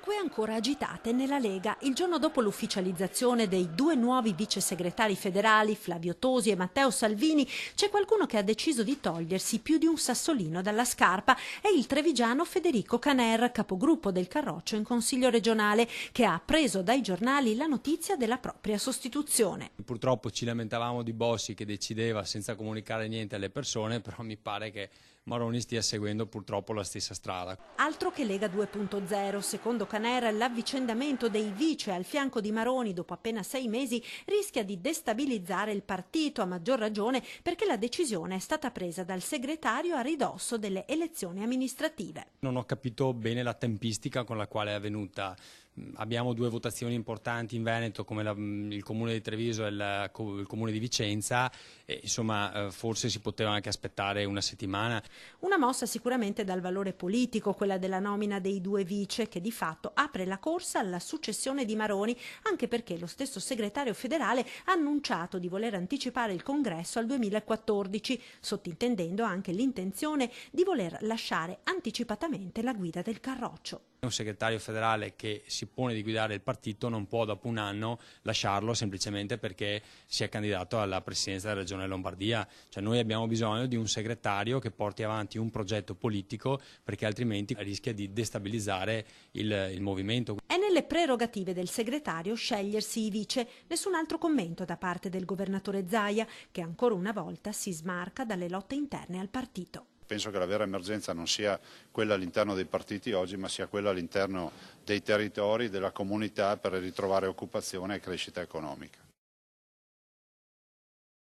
Acque ancora agitate nella Lega. Il giorno dopo l'ufficializzazione dei due nuovi vice segretari federali, Flavio Tosi e Matteo Salvini, c'è qualcuno che ha deciso di togliersi più di un sassolino dalla scarpa. È il trevigiano Federico Caner, capogruppo del Carroccio in Consiglio regionale, che ha appreso dai giornali la notizia della propria sostituzione. Purtroppo ci lamentavamo di Bossi che decideva senza comunicare niente alle persone, però mi pare che Maroni stia seguendo purtroppo la stessa strada. Altro che Lega 2.0, secondo Caner l'avvicendamento dei vice al fianco di Maroni dopo appena 6 mesi rischia di destabilizzare il partito, a maggior ragione perché la decisione è stata presa dal segretario a ridosso delle elezioni amministrative. Non ho capito bene la tempistica con la quale è avvenuta. Abbiamo due votazioni importanti in Veneto come il Comune di Treviso e il Comune di Vicenza e insomma forse si poteva anche aspettare una settimana. Una mossa sicuramente dal valore politico, quella della nomina dei due vice, che di fatto apre la corsa alla successione di Maroni, anche perché lo stesso segretario federale ha annunciato di voler anticipare il congresso al 2014, sottintendendo anche l'intenzione di voler lasciare anticipatamente la guida del Carroccio. Un segretario federale che si pone di guidare il partito non può dopo un anno lasciarlo semplicemente perché si è candidato alla presidenza della Regione Lombardia. Cioè noi abbiamo bisogno di un segretario che porti avanti un progetto politico perché altrimenti rischia di destabilizzare il movimento. È nelle prerogative del segretario scegliersi i vice. Nessun altro commento da parte del governatore Zaia, che ancora una volta si smarca dalle lotte interne al partito. Penso che la vera emergenza non sia quella all'interno dei partiti oggi, ma sia quella all'interno dei territori, della comunità per ritrovare occupazione e crescita economica.